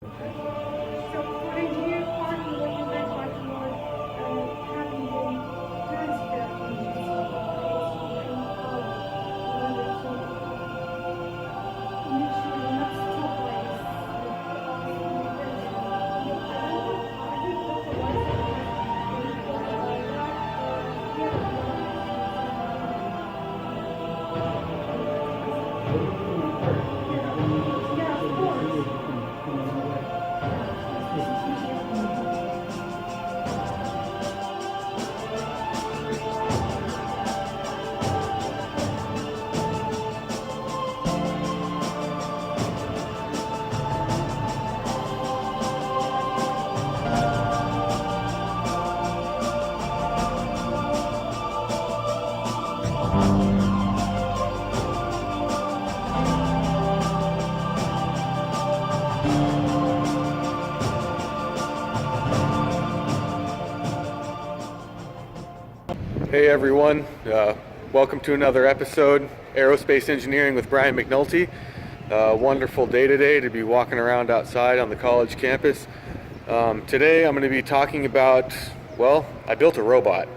So for engineer part, we work with very hard toward having them transfer engines from power so make sure you're not stopped by this. I think Dr. Weiss has a report about that. Yeah, of course. Hey everyone, welcome to another episode, Aerospace Engineering with Brian McNulty. Wonderful day today to be walking around outside on the college campus. Today I'm going to be talking about, well, I built a robot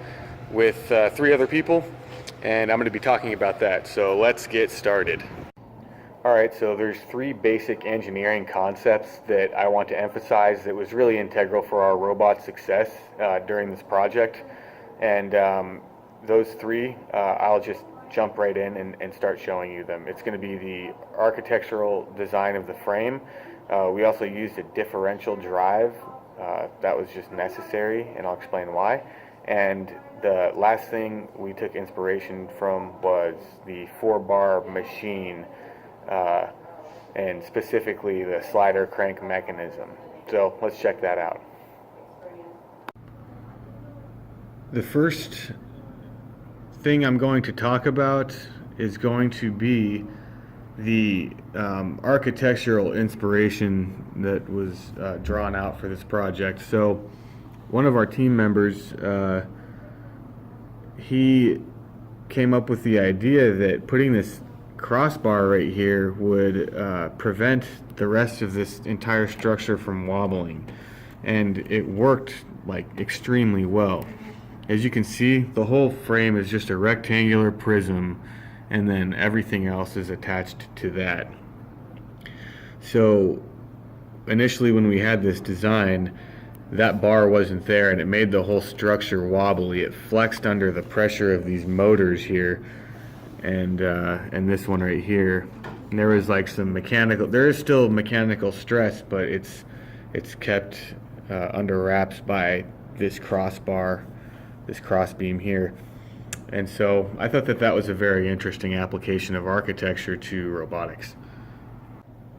with 3 other people, and I'm going to be talking about that, so let's get started. Alright, so there's 3 basic engineering concepts that I want to emphasize that was really integral for our robot's success during this project. And those 3, I'll just jump right in and start showing you them. It's going to be the architectural design of the frame. We also used a differential drive. That was just necessary, and I'll explain why. And the last thing we took inspiration from was the 4-bar machine, and specifically the slider crank mechanism. So let's check that out. The first thing I'm going to talk about is going to be the architectural inspiration that was drawn out for this project. So one of our team members, he came up with the idea that putting this crossbar right here would prevent the rest of this entire structure from wobbling, and it worked like extremely well. As you can see, the whole frame is just a rectangular prism, and then everything else is attached to that. So initially when we had this design, that bar wasn't there, and it made the whole structure wobbly. It flexed under the pressure of these motors here, and this one right here. And there was like some mechanical, there is still mechanical stress, but it's kept under wraps by this crossbar, this cross beam here. And so I thought that that was a very interesting application of architecture to robotics.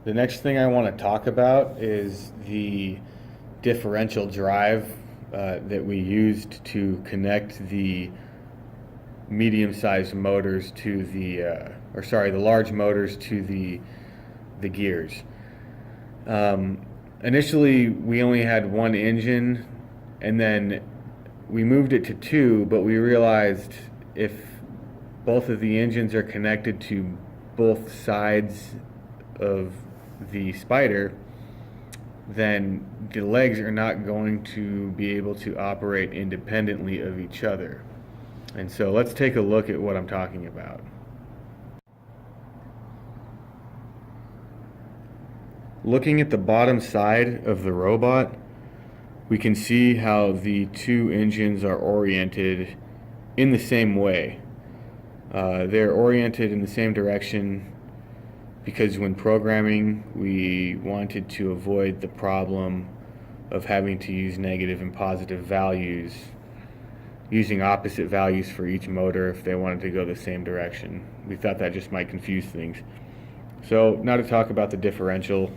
The next thing I want to talk about is the differential drive that we used to connect the medium-sized motors to the the large motors to the gears. Initially we only had 1 engine, and then we moved it to 2, but we realized if both of the engines are connected to both sides of the spider, then the legs are not going to be able to operate independently of each other. And so let's take a look at what I'm talking about. Looking at the bottom side of the robot, we can see how the 2 engines are oriented in the same way. They're oriented in the same direction because when programming, we wanted to avoid the problem of having to use negative and positive values, using opposite values for each motor if they wanted to go the same direction. We thought that just might confuse things. So now to talk about the differential.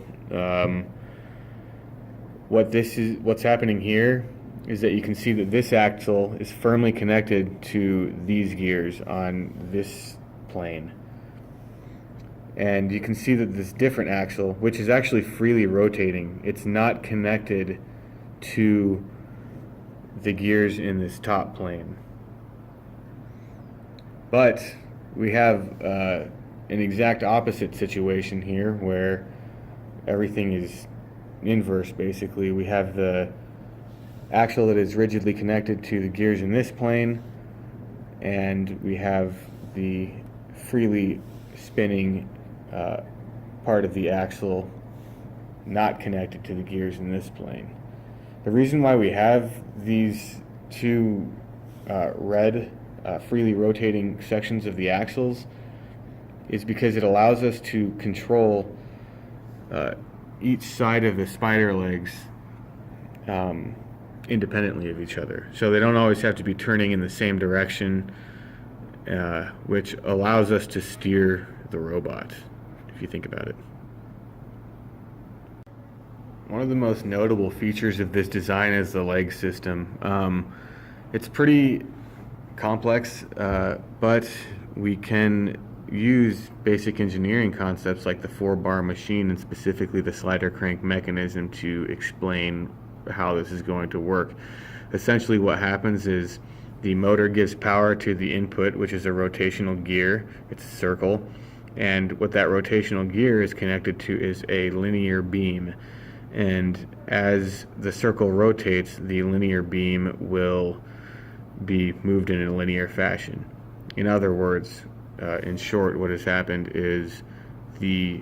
What's happening here is that you can see that this axle is firmly connected to these gears on this plane. And you can see that this different axle, which is actually freely rotating, it's not connected to the gears in this top plane. But we have an exact opposite situation here where everything is inverse basically. We have the axle that is rigidly connected to the gears in this plane, and we have the freely spinning part of the axle not connected to the gears in this plane. The reason why we have these two red freely rotating sections of the axles is because it allows us to control each side of the spider legs independently of each other. So they don't always have to be turning in the same direction, which allows us to steer the robot, if you think about it. One of the most notable features of this design is the leg system. It's pretty complex, but we can use basic engineering concepts like the 4-bar machine and specifically the slider crank mechanism to explain how this is going to work. Essentially what happens is the motor gives power to the input, which is a rotational gear. It's a circle, and what that rotational gear is connected to is a linear beam, and as the circle rotates, the linear beam will be moved in a linear fashion. In other words, in short, what has happened is the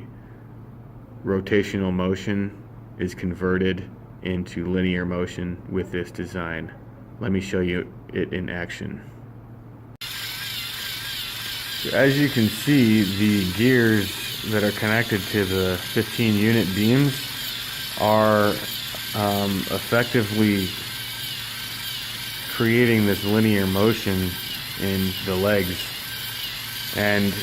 rotational motion is converted into linear motion with this design. Let me show you it in action. So as you can see, the gears that are connected to the 15 unit beams are effectively creating this linear motion in the legs. And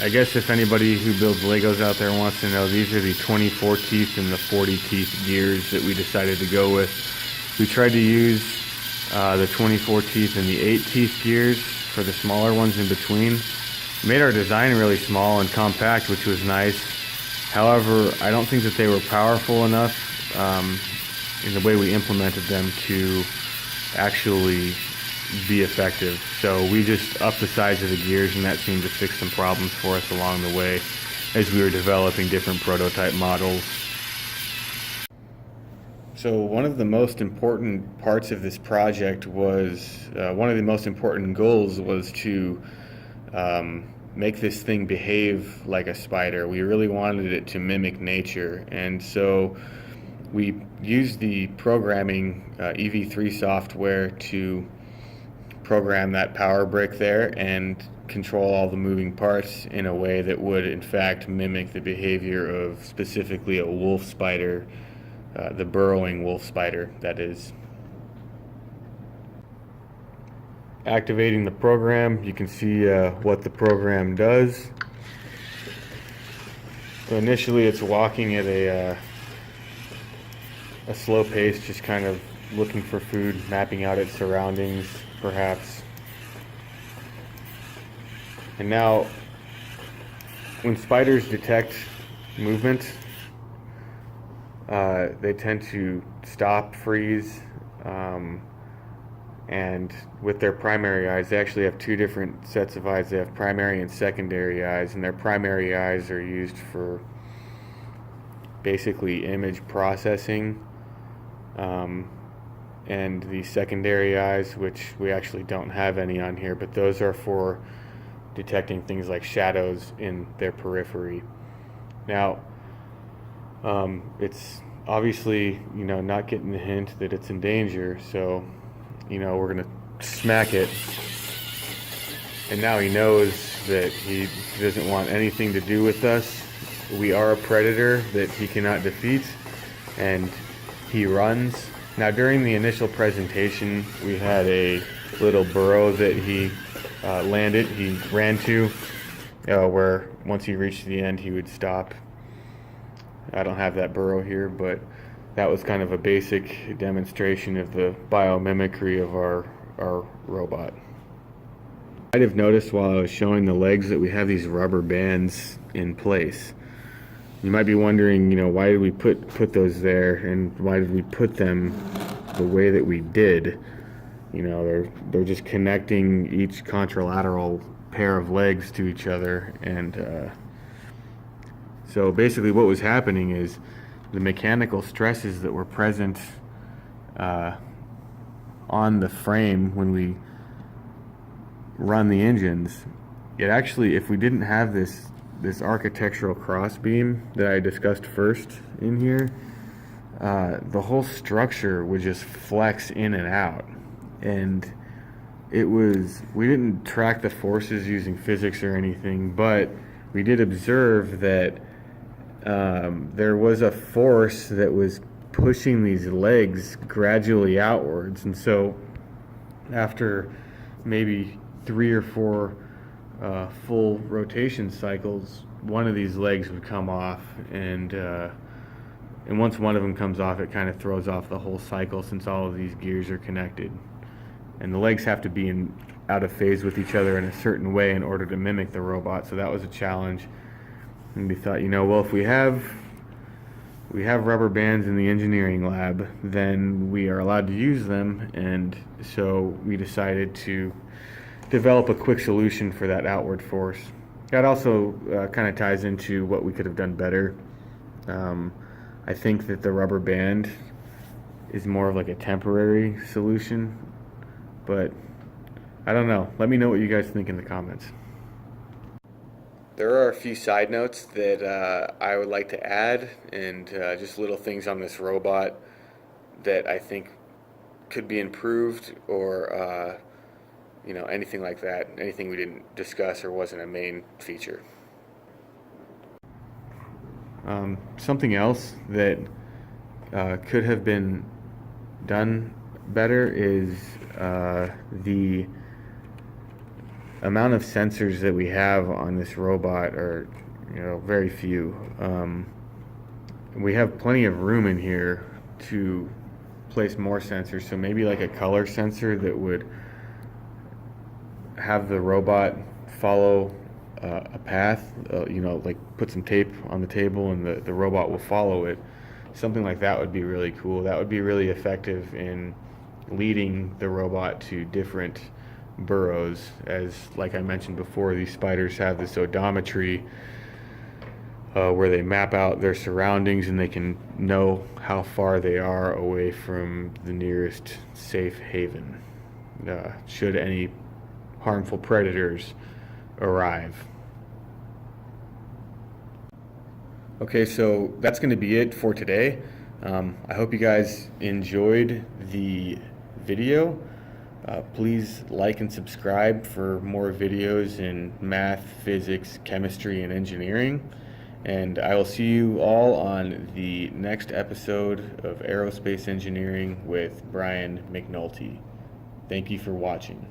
I guess if anybody who builds Legos out there wants to know, these are the 24 teeth and the 40 teeth gears that we decided to go with. We tried to use the 24 teeth and the 8 teeth gears for the smaller ones in between. Made our design really small and compact, which was nice. However, I don't think that they were powerful enough in the way we implemented them to actually be effective. So we just upped the size of the gears, and that seemed to fix some problems for us along the way as we were developing different prototype models. So one of the most important parts of this project was, one of the most important goals was to make this thing behave like a spider. We really wanted it to mimic nature, and so we used the programming EV3 software to program that power brick there and control all the moving parts in a way that would in fact mimic the behavior of specifically a wolf spider, the burrowing wolf spider, that is. Activating the program, you can see what the program does. So initially it's walking at a slow pace, just kind of looking for food, mapping out its surroundings perhaps. And now when spiders detect movement, they tend to stop, freeze, and with their primary eyes, they actually have two different sets of eyes. They have primary and secondary eyes, and their primary eyes are used for basically image processing, and the secondary eyes, which we actually don't have any on here, but those are for detecting things like shadows in their periphery. Now, it's obviously, not getting the hint that it's in danger, so, we're gonna smack it, and now he knows that he doesn't want anything to do with us. We are a predator that he cannot defeat, and he runs. Now, during the initial presentation, we had a little burrow that he he ran to, where once he reached the end, he would stop. I don't have that burrow here, but that was kind of a basic demonstration of the biomimicry of our robot. You might have noticed while I was showing the legs that we have these rubber bands in place. You might be wondering, why did we put those there, and why did we put them the way that we did? They're just connecting each contralateral pair of legs to each other, and so basically what was happening is the mechanical stresses that were present on the frame when we run the engines, it actually, if we didn't have this architectural crossbeam that I discussed first in here, the whole structure would just flex in and out. And we didn't track the forces using physics or anything, but we did observe that there was a force that was pushing these legs gradually outwards. And so after maybe 3 or 4 full rotation cycles, one of these legs would come off, and once one of them comes off, it kind of throws off the whole cycle, since all of these gears are connected, and the legs have to be out of phase with each other in a certain way in order to mimic the robot. So that was a challenge, and we thought, well, if we have rubber bands in the engineering lab, then we are allowed to use them. And so we decided to develop a quick solution for that outward force. That also kind of ties into what we could have done better. I think that the rubber band is more of like a temporary solution, but I don't know. Let me know what you guys think in the comments. There are a few side notes that I would like to add, and just little things on this robot that I think could be improved, or anything like that, anything we didn't discuss or wasn't a main feature. Something else that could have been done better is the amount of sensors that we have on this robot are, very few. We have plenty of room in here to place more sensors, so maybe like a color sensor that would have the robot follow a path, like put some tape on the table and the robot will follow it. Something like that would be really cool. That would be really effective in leading the robot to different burrows, as like I mentioned before, these spiders have this odometry where they map out their surroundings and they can know how far they are away from the nearest safe haven should any harmful predators arrive. Okay, so that's going to be it for today. I hope you guys enjoyed the video. Please like and subscribe for more videos in math, physics, chemistry, and engineering. And I will see you all on the next episode of Aerospace Engineering with Brian McNulty. Thank you for watching.